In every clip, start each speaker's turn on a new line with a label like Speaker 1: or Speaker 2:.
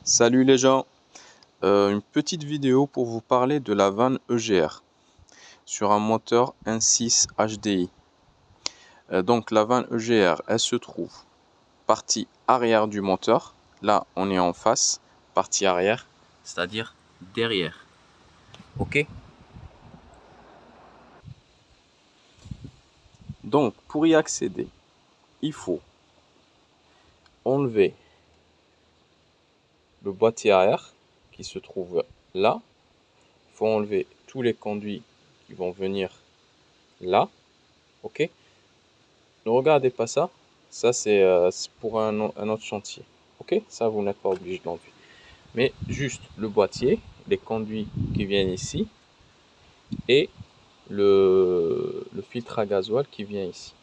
Speaker 1: Salut les gens, une petite vidéo pour vous parler de la vanne EGR sur un moteur 1.6 HDI. Donc la vanne EGR, elle se trouve partie arrière du moteur. Là, on est en face, partie arrière, c'est-à-dire derrière. Ok. Donc pour y accéder, il faut enlever le boîtier arrière qui se trouve là. Il faut enlever tous les conduits qui vont venir là. Ok. Ne regardez pas ça. Ça, c'est pour un autre chantier. Ok, ça, vous n'êtes pas obligé d'enlever. Mais juste le boîtier, les conduits qui viennent ici et le filtre à gasoil qui vient ici.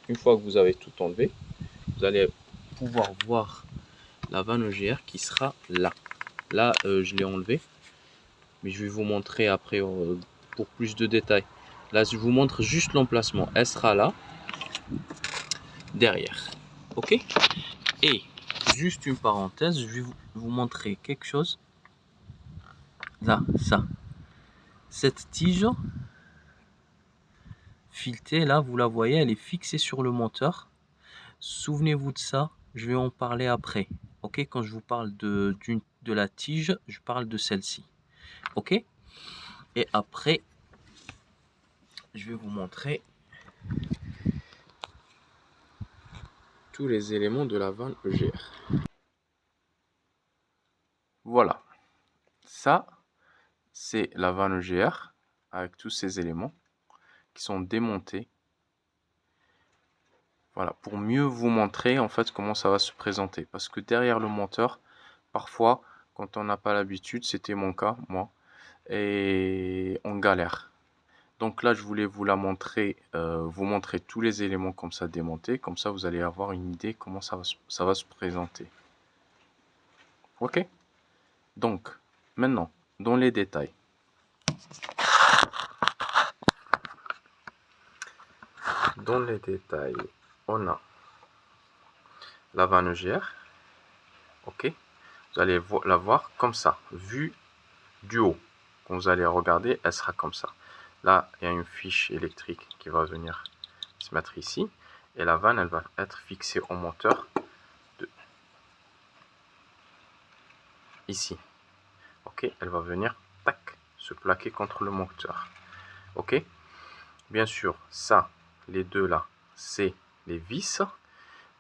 Speaker 1: Une fois que vous avez tout enlevé, vous allez pouvoir voir la vanne EGR qui sera là. Là, je l'ai enlevé, mais je vais vous montrer après pour plus de détails. Là, je vous montre juste l'emplacement. Elle sera là, derrière. Ok. Et juste une parenthèse, je vais vous montrer quelque chose. Là, ça. Cette tige filetée, là, vous la voyez, elle est fixée sur le moteur. Souvenez-vous de ça, je vais en parler après. Ok, quand je vous parle de la tige, je parle de celle-ci. Ok. Et après, je vais vous montrer tous les éléments de la vanne EGR. Voilà. Ça, c'est la vanne EGR avec tous ces éléments qui sont démontés. Voilà, pour mieux vous montrer en fait comment ça va se présenter. Parce que derrière le moteur, parfois, quand on n'a pas l'habitude, c'était mon cas, moi, et on galère. Donc là, je voulais vous la montrer, vous montrer tous les éléments comme ça démontés. Comme ça, vous allez avoir une idée comment ça va se présenter. Ok? Donc, maintenant, dans les détails. Dans les détails, on a la vanne EGR. Ok? Vous allez la voir comme ça, vue du haut. Quand vous allez regarder, elle sera comme ça. Là, il y a une fiche électrique qui va venir se mettre ici. Et la vanne, elle va être fixée au moteur ici. Ok, elle va venir, tac, se plaquer contre le moteur. Ok, bien sûr, ça, les deux là, c'est les vis.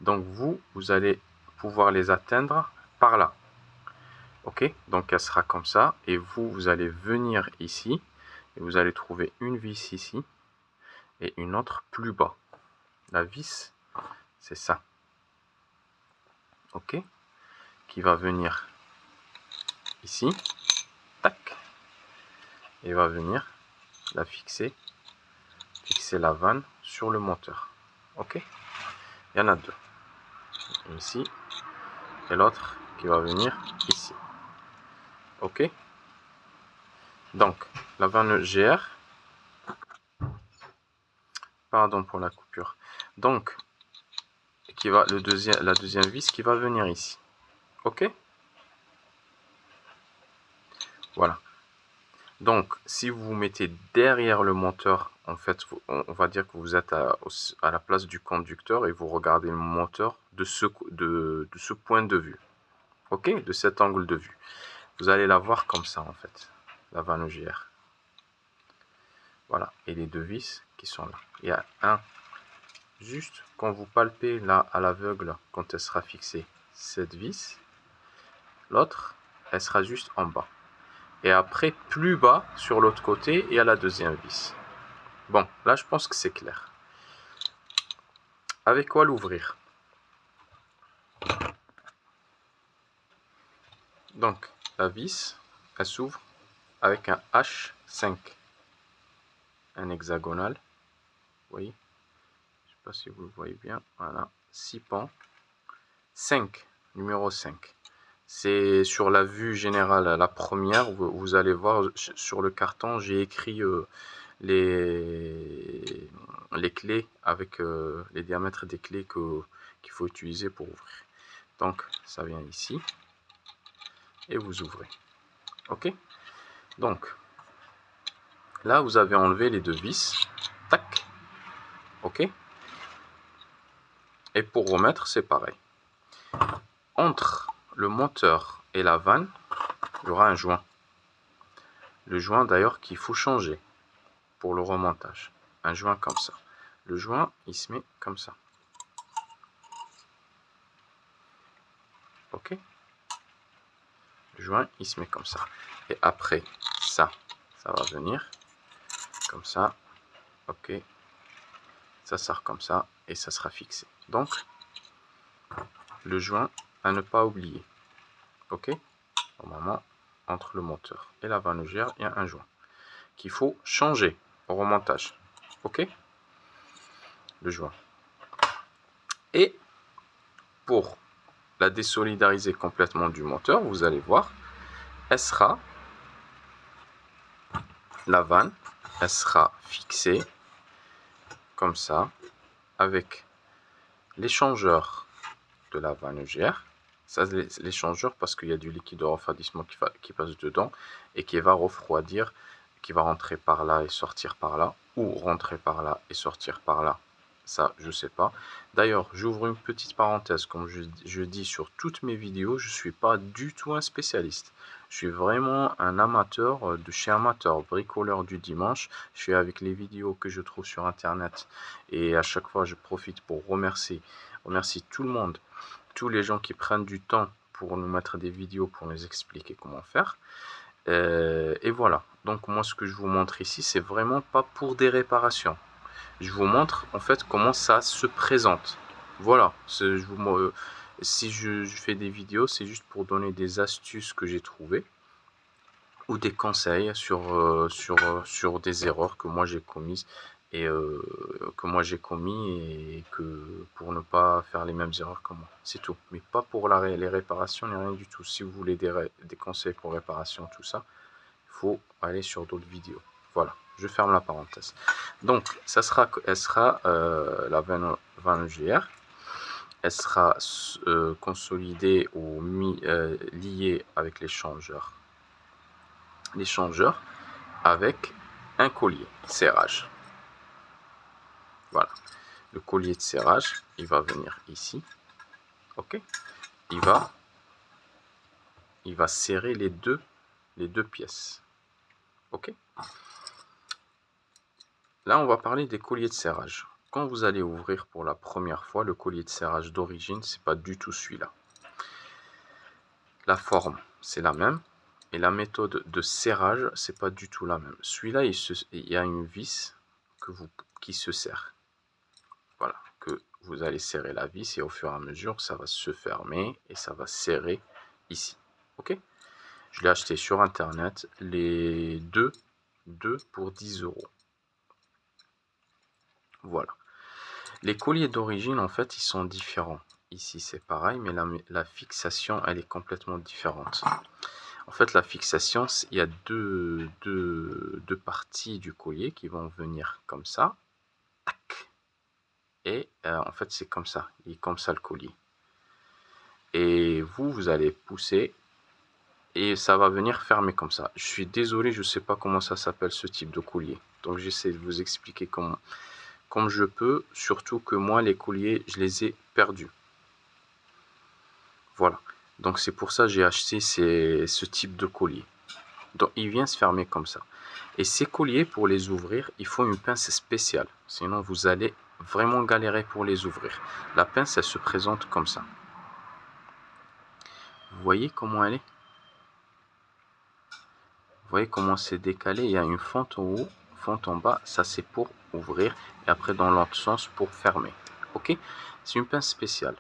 Speaker 1: Donc vous allez pouvoir les atteindre par là. Ok, donc elle sera comme ça. Et vous allez venir ici. Et vous allez trouver une vis ici. Et une autre plus bas. La vis, c'est ça. Ok, qui va venir ici. Tac. Et va venir la fixer la vanne sur le moteur. Ok, il y en a deux. Ici. Et l'autre qui va venir ici. Ok, donc la vanne GR, pardon pour la coupure, donc qui va la deuxième vis qui va venir ici. Ok, voilà. Donc si vous vous mettez derrière le moteur, en fait on va dire que vous êtes à la place du conducteur et vous regardez le moteur de ce point de vue. Ok, de cet angle de vue, vous allez la voir comme ça en fait, la vanne GR. Voilà, et les deux vis qui sont là. Il y a un, juste quand vous palpez là à l'aveugle, quand elle sera fixée, cette vis, l'autre, elle sera juste en bas. Et après, plus bas, sur l'autre côté, il y a la deuxième vis. Bon, là, je pense que c'est clair. Avec quoi l'ouvrir? Donc, la vis, elle s'ouvre avec un H5. Un hexagonal. Vous voyez? Je ne sais pas si vous le voyez bien. Voilà, 6 pans. 5, numéro 5. C'est sur la vue générale, la première, vous allez voir sur le carton, j'ai écrit les clés avec les diamètres des clés qu'il faut utiliser pour ouvrir. Donc ça vient ici, et vous ouvrez. Ok, donc là vous avez enlevé les deux vis, tac, ok, et pour remettre c'est pareil. Entre le moteur et la vanne, il y aura un joint. Le joint d'ailleurs qu'il faut changer pour le remontage. Un joint comme ça. Le joint il se met comme ça. Ok, le joint il se met comme ça. Et après ça va venir comme ça. Ok, ça sort comme ça et ça sera fixé. Donc le joint à ne pas oublier. Ok, normalement entre le moteur et la vanne légère il y a un joint qu'il faut changer au remontage. Ok, le joint. Et pour la désolidariser complètement du moteur, vous allez voir, elle sera, la vanne, elle sera fixée comme ça avec l'échangeur de la vanne EGR. Ça, l'échangeur parce qu'il y a du liquide de refroidissement qui passe dedans et qui va refroidir, qui va rentrer par là et sortir par là, ou rentrer par là et sortir par là. Ça, je sais pas. D'ailleurs, j'ouvre une petite parenthèse. Comme je dis sur toutes mes vidéos, je suis pas du tout un spécialiste. Je suis vraiment un amateur de chez amateur, bricoleur du dimanche. Je suis avec les vidéos que je trouve sur internet et à chaque fois je profite pour remercier tout le monde, tous les gens qui prennent du temps pour nous mettre des vidéos pour nous expliquer comment faire. Et voilà. Donc moi ce que je vous montre ici, c'est vraiment pas pour des réparations. Je vous montre en fait comment ça se présente. Voilà. Si je fais des vidéos, c'est juste pour donner des astuces que j'ai trouvées ou des conseils sur des erreurs que moi j'ai commises et pour ne pas faire les mêmes erreurs que moi. C'est tout. Mais pas pour les réparations ni rien du tout. Si vous voulez des conseils pour réparation, tout ça, il faut aller sur d'autres vidéos. Voilà, je ferme la parenthèse. Donc, elle sera la vanne EGR. Elle sera consolidée ou liée avec l'échangeur avec un collier serrage. Voilà, le collier de serrage, il va venir ici. Ok, il va serrer les deux pièces. Ok, là on va parler des colliers de serrage. Quand vous allez ouvrir pour la première fois, le collier de serrage d'origine, c'est pas du tout celui-là. La forme, c'est la même. Et la méthode de serrage, c'est pas du tout la même. Celui-là, il y a une vis qui se serre. Voilà, que vous allez serrer la vis et au fur et à mesure, ça va se fermer et ça va serrer ici. Ok, je l'ai acheté sur internet, les deux pour 10 €. Voilà. Les colliers d'origine, en fait, ils sont différents. Ici, c'est pareil, mais la fixation, elle est complètement différente. En fait, la fixation, il y a deux parties du collier qui vont venir comme ça. Tac. Et en fait, c'est comme ça. Il est comme ça le collier. Et vous allez pousser et ça va venir fermer comme ça. Je suis désolé, je ne sais pas comment ça s'appelle ce type de collier. Donc, j'essaie de vous expliquer comme je peux. Surtout que moi, les colliers, je les ai perdus. Voilà. Donc, c'est pour ça que j'ai acheté ce type de collier. Donc, il vient se fermer comme ça. Et ces colliers, pour les ouvrir, il faut une pince spéciale. Sinon, vous allez vraiment galérer pour les ouvrir. La pince, elle se présente comme ça. Vous voyez comment elle est? Vous voyez comment c'est décalé? Il y a une fente en haut, fente en bas. Ça, c'est pour ouvrir. Et après, dans l'autre sens, pour fermer. Ok? C'est une pince spéciale.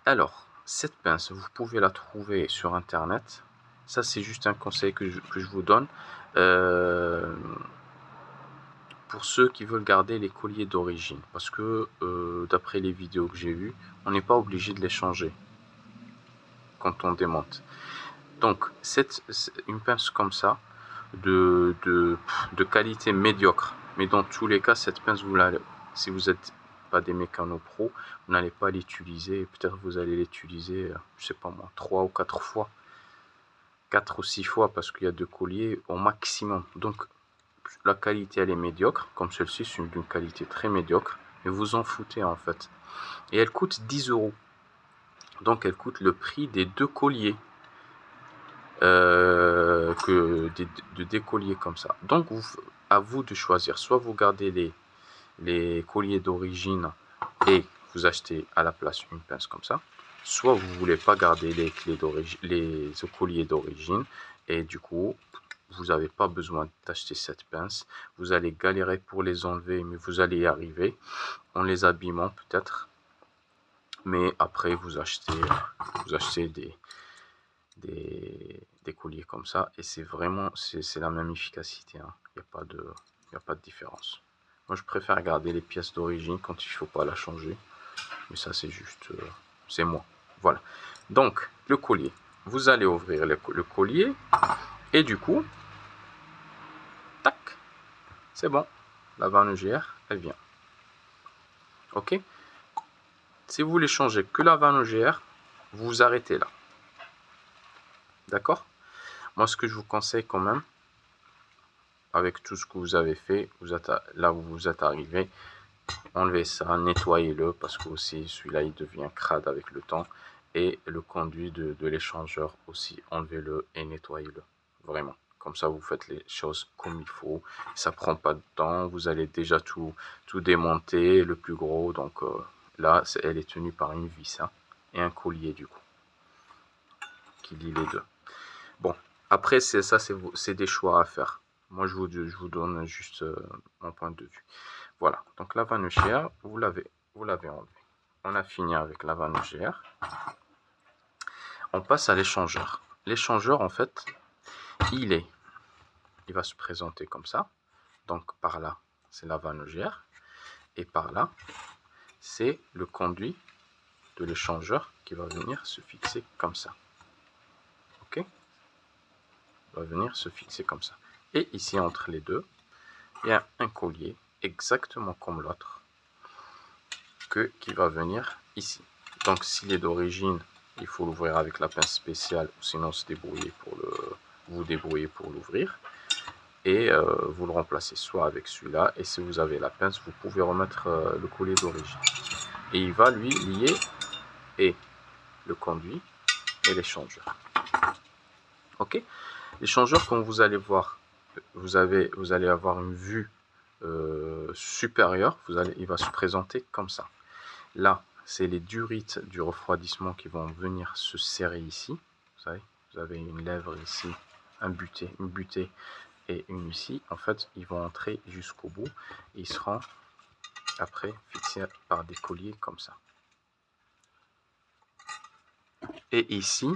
Speaker 1: Alors, cette pince, vous pouvez la trouver sur Internet. Ça, c'est juste un conseil que je vous donne. Pour ceux qui veulent garder les colliers d'origine. Parce que, d'après les vidéos que j'ai vues, on n'est pas obligé de les changer quand on démonte. Donc, une pince comme ça, de qualité médiocre. Mais dans tous les cas, cette pince, si vous n'êtes pas des mécanos pro, vous n'allez pas l'utiliser. Peut-être vous allez l'utiliser, je sais pas moi, 3 ou 4 fois. 4 ou 6 fois parce qu'il y a 2 colliers au maximum. Donc la qualité elle est médiocre, comme celle-ci c'est d'une qualité très médiocre, et vous en foutez en fait. Et elle coûte 10 €. Donc elle coûte le prix des 2 colliers. Que des colliers comme ça. Donc à vous de choisir, soit vous gardez les colliers d'origine et vous achetez à la place une pince comme ça, soit vous voulez pas garder les clés d'origine, les colliers d'origine, et du coup vous n'avez pas besoin d'acheter cette pince. Vous allez galérer pour les enlever, mais vous allez y arriver en les abîmant peut-être, mais après vous achetez des colliers comme ça, et c'est vraiment c'est la même efficacité, hein. Il n'y a pas de différence. Moi je préfère garder les pièces d'origine quand il faut pas la changer, mais ça c'est juste c'est moi. Voilà, donc le collier, vous allez ouvrir le collier, et du coup tac, c'est bon, la vanne EGR elle vient. Ok, si vous voulez changer que la vanne EGR, vous vous arrêtez là. D'accord? Moi, ce que je vous conseille quand même, avec tout ce que vous avez fait, là où vous êtes arrivé, enlevez ça, nettoyez-le, parce que aussi celui-là, il devient crade avec le temps. Et le conduit de l'échangeur aussi, enlevez-le et nettoyez-le. Vraiment. Comme ça, vous faites les choses comme il faut. Ça prend pas de temps. Vous allez déjà tout démonter, le plus gros. Donc là, elle est tenue par une vis, hein, et un collier du coup, qui lie les deux. Bon, après, c'est des choix à faire. Moi, je vous donne juste mon point de vue. Voilà, donc la vanne EGR, vous l'avez enlevé. On a fini avec la vanne EGR. On passe à l'échangeur. L'échangeur, en fait, il va se présenter comme ça. Donc, par là, c'est la vanne EGR. Et par là, c'est le conduit de l'échangeur qui va venir se fixer comme ça. Ok? Il va venir se fixer comme ça. Et ici, entre les deux, il y a un collier exactement comme l'autre qui va venir ici. Donc s'il est d'origine, il faut l'ouvrir avec la pince spéciale, ou sinon vous débrouillez pour l'ouvrir, et vous le remplacez soit avec celui-là, et si vous avez la pince, vous pouvez remettre le collier d'origine, et il va lui lier et le conduit et l'échangeur. Ok, l'échangeur, comme vous allez voir, vous allez avoir une vue supérieure. Il va se présenter comme ça. Là, c'est les durites du refroidissement qui vont venir se serrer ici. Vous avez une lèvre ici, une butée et une ici. En fait, ils vont entrer jusqu'au bout et ils seront après fixés par des colliers comme ça. Et ici,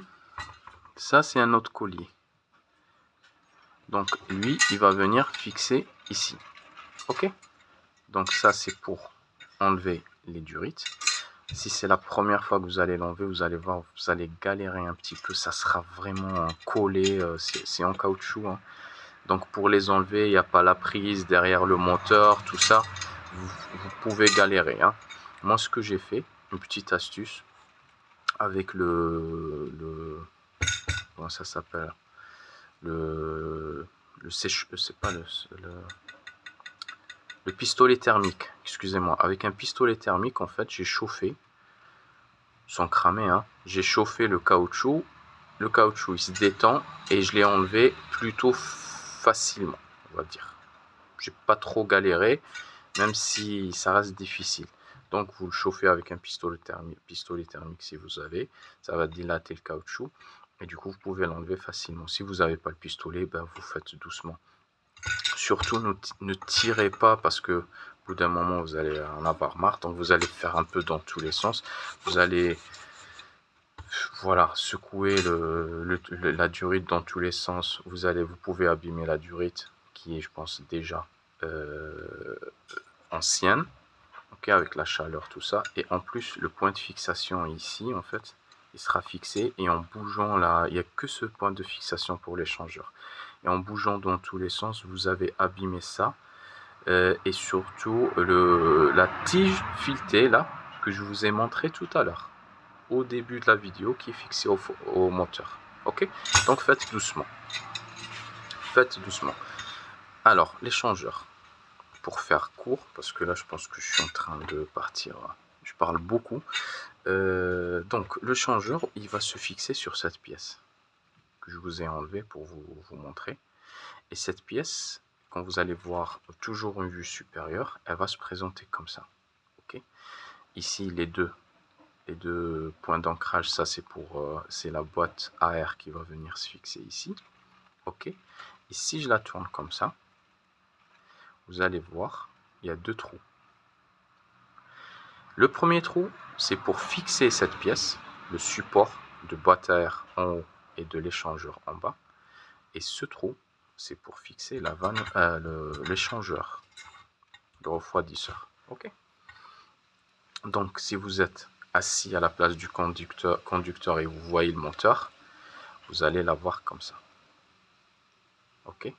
Speaker 1: ça c'est un autre collier. Donc lui, il va venir fixer ici. Ok? Donc ça c'est pour enlever les durites. Si c'est la première fois que vous allez l'enlever, vous allez voir, vous allez galérer un petit peu. Ça sera vraiment collé, c'est en caoutchouc, hein. Donc pour les enlever, il n'y a pas la prise derrière le moteur, tout ça. Vous pouvez galérer, hein. Moi, ce que j'ai fait, une petite astuce, avec comment ça s'appelle, c'est pas le pistolet thermique, excusez-moi. Avec un pistolet thermique, en fait, j'ai chauffé, sans cramer, hein, j'ai chauffé le caoutchouc il se détend, et je l'ai enlevé plutôt facilement, on va dire. J'ai pas trop galéré, même si ça reste difficile. Donc vous le chauffez avec un pistolet thermique si vous avez, ça va dilater le caoutchouc, et du coup vous pouvez l'enlever facilement. Si vous n'avez pas le pistolet, ben, vous faites doucement. Surtout ne tirez pas, parce que au bout d'un moment vous allez en avoir marre, donc vous allez faire un peu dans tous les sens. Vous allez secouer la durite dans tous les sens. Vous pouvez abîmer la durite qui est, je pense, déjà ancienne, ok, avec la chaleur, tout ça. Et en plus, le point de fixation ici, en fait, il sera fixé, et en bougeant là, il n'y a que ce point de fixation pour l'échangeur. Et en bougeant dans tous les sens, vous avez abîmé ça. Et surtout, la tige filetée là, que je vous ai montré tout à l'heure, au début de la vidéo, qui est fixée au moteur. Ok, donc faites doucement. Faites doucement. Alors, l'échangeur. Pour faire court, parce que là, je pense que je suis en train de partir. Je parle beaucoup. Donc, le changeur, il va se fixer sur cette pièce que je vous ai enlevée pour vous montrer. Et cette pièce, quand vous allez voir toujours une vue supérieure, elle va se présenter comme ça. Ok. Ici, les deux points d'ancrage, ça c'est la boîte AR qui va venir se fixer ici. Ok. Et si je la tourne comme ça, vous allez voir, il y a deux trous. Le premier trou, c'est pour fixer cette pièce, le support de boîte à air en haut et de l'échangeur en bas. Et ce trou, c'est pour fixer l'échangeur, le refroidisseur. Ok. Donc, si vous êtes assis à la place du conducteur et vous voyez le moteur, vous allez l'avoir comme ça. Ok.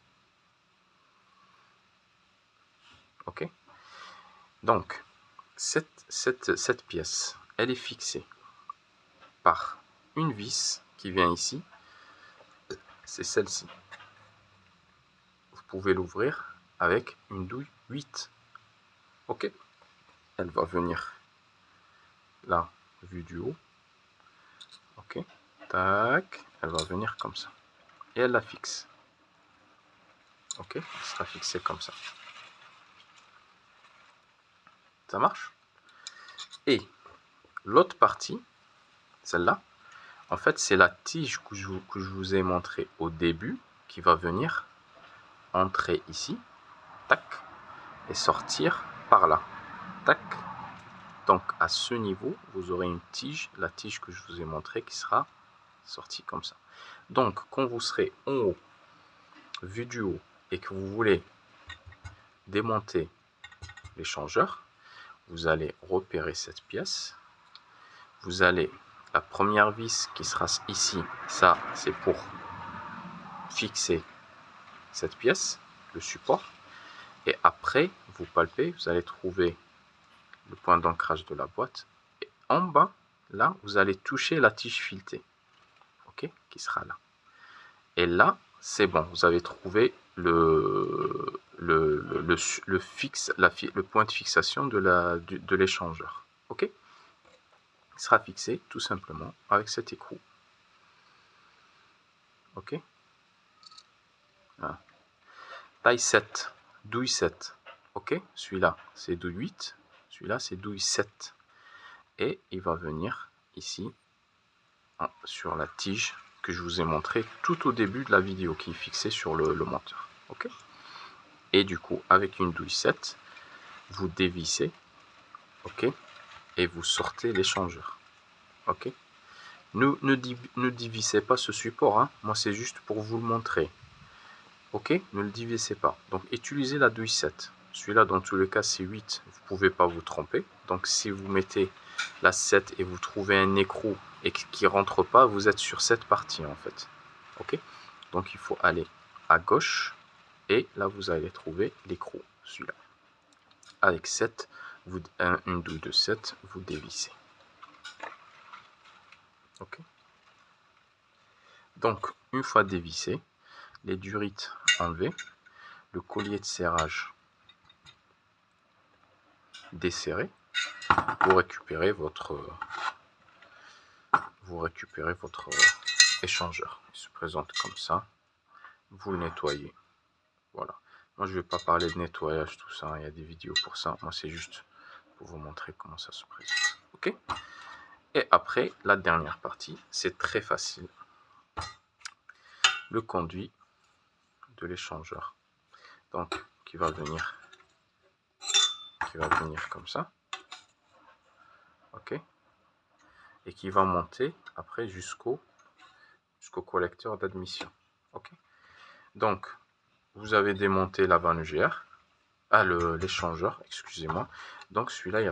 Speaker 1: Ok. Donc, cette pièce, elle est fixée par une vis qui vient ici. C'est celle-ci. Vous pouvez l'ouvrir avec une douille 8. Ok. Elle va venir là, vue du haut. Ok. Tac. Elle va venir comme ça. Et elle la fixe. Ok. Elle sera fixée comme ça. Ça marche? Et l'autre partie, celle-là, en fait, c'est la tige que je vous ai montré au début qui va venir entrer ici, tac, et sortir par là, tac. Donc, à ce niveau, vous aurez une tige, la tige que je vous ai montré qui sera sortie comme ça. Donc, quand vous serez en haut, vue du haut, et que vous voulez démonter l'échangeur, vous allez repérer cette pièce. Vous allez, la première vis qui sera ici, ça, c'est pour fixer cette pièce, le support. Et après, vous palpez, vous allez trouver le point d'ancrage de la boîte. Et en bas, là, vous allez toucher la tige filetée, ok, qui sera là. Et là, c'est bon, vous avez trouvé le point de fixation de l'échangeur, ok. Il sera fixé tout simplement avec cet écrou, ok. Voilà. Taille 7, douille 7, ok. Celui-là, c'est douille 8, celui-là, c'est douille 7. Et il va venir ici sur la tige que je vous ai montré tout au début de la vidéo, qui est fixée sur le moteur. Ok. Et du coup, avec une douille 7, vous dévissez, ok, et vous sortez l'échangeur. Ok. Ne dévissez pas ce support, hein. Moi c'est juste pour vous le montrer. Ok, ne le dévissez pas. Donc utilisez la douille 7. Celui-là, dans tous les cas, c'est 8. Vous ne pouvez pas vous tromper. Donc si vous mettez la 7 et vous trouvez un écrou et qui ne rentre pas, vous êtes sur cette partie en fait. Ok. Donc il faut aller à gauche et là vous allez trouver l'écrou, celui-là. Avec 7, une douille de 7, vous dévissez. Ok. Donc une fois dévissé, les durites enlevées, le collier de serrage desserré, vous récupérez votre échangeur. Il se présente comme ça. Vous le nettoyez. Voilà. Moi, je ne vais pas parler de nettoyage, tout ça. Il y a des vidéos pour ça. Moi, c'est juste pour vous montrer comment ça se présente. Ok. Et après, la dernière partie, c'est très facile. Le conduit de l'échangeur. Donc, qui va venir comme ça. Ok. Et qui va monter après jusqu'au collecteur d'admission. Ok. Donc, vous avez démonté la vanne UGR, l'échangeur, excusez-moi. Donc celui-là, il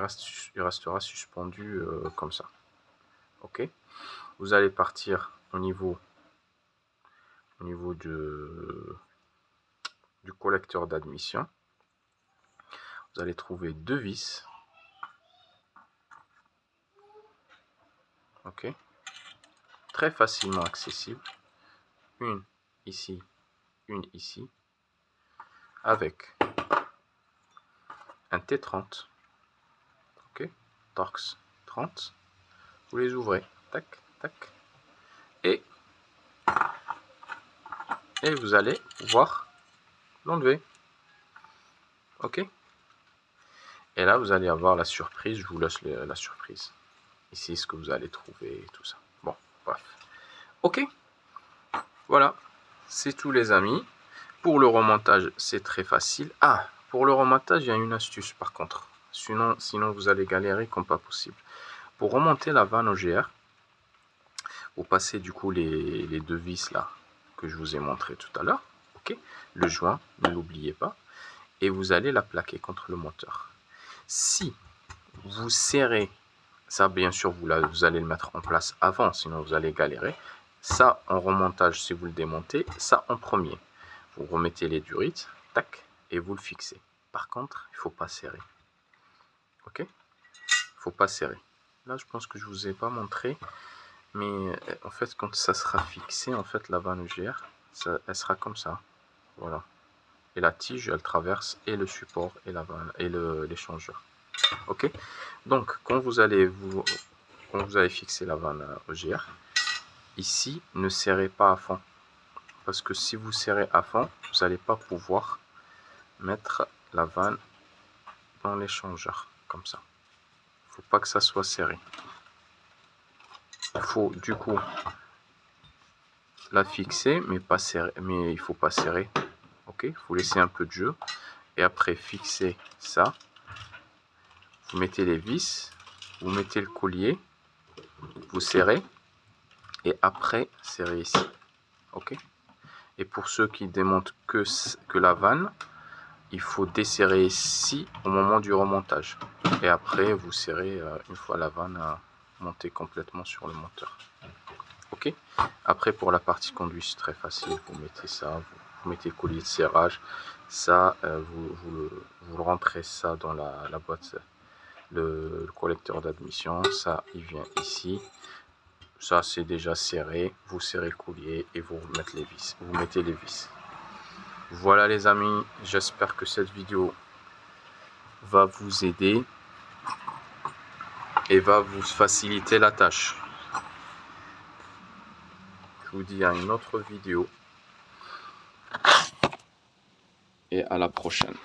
Speaker 1: restera suspendu comme ça. Ok. Vous allez partir au niveau du collecteur d'admission. Vous allez trouver deux vis. Ok. Très facilement accessible. une ici, une ici, avec un T30, ok, Torx 30, vous les ouvrez, tac, tac, et vous allez pouvoir l'enlever, ok. Et là, vous allez avoir la surprise, je vous laisse la surprise. Ici, ce que vous allez trouver et tout ça. Bon, bref. Ok, voilà, c'est tout les amis. Pour le remontage, c'est très facile. Ah, pour le remontage, il y a une astuce par contre. Sinon vous allez galérer comme pas possible. Pour remonter la vanne OGR, vous passez du coup les deux vis là que je vous ai montré tout à l'heure. Ok, le joint, ne l'oubliez pas. Et vous allez la plaquer contre le moteur. Si vous serrez, ça bien sûr vous allez le mettre en place avant, sinon vous allez galérer. Ça en remontage si vous le démontez, ça en premier. Vous remettez les durites, tac, et vous le fixez. Par contre, il ne faut pas serrer. Ok? Il ne faut pas serrer. Là, je pense que je ne vous ai pas montré, mais en fait, quand ça sera fixé, en fait, la vanne EGR, elle sera comme ça. Voilà. Et la tige, elle traverse et le support et la vanne et l'échangeur. Ok? Donc, quand vous allez fixer la vanne EGR, ici, ne serrez pas à fond. Parce que si vous serrez à fond, vous n'allez pas pouvoir mettre la vanne dans l'échangeur, comme ça. Il ne faut pas que ça soit serré. Il faut du coup la fixer, mais pas serrer, mais il faut pas serrer. Ok, il faut laisser un peu de jeu. Et après fixer ça, vous mettez les vis, vous mettez le collier, vous serrez, et après serrez ici. Ok. Et pour ceux qui démontent que la vanne, il faut desserrer ici au moment du remontage. Et après, vous serrez une fois la vanne montée complètement sur le moteur. Ok. Après, pour la partie conduite, c'est très facile. Vous mettez ça, vous mettez le collier de serrage. Ça, vous le rentrez ça dans la boîte, le collecteur d'admission. Ça, il vient ici. Ça, c'est déjà serré. Vous serrez le collier et vous mettez les vis. Vous mettez les vis. Voilà les amis, j'espère que cette vidéo va vous aider et va vous faciliter la tâche. Je vous dis à une autre vidéo et à la prochaine.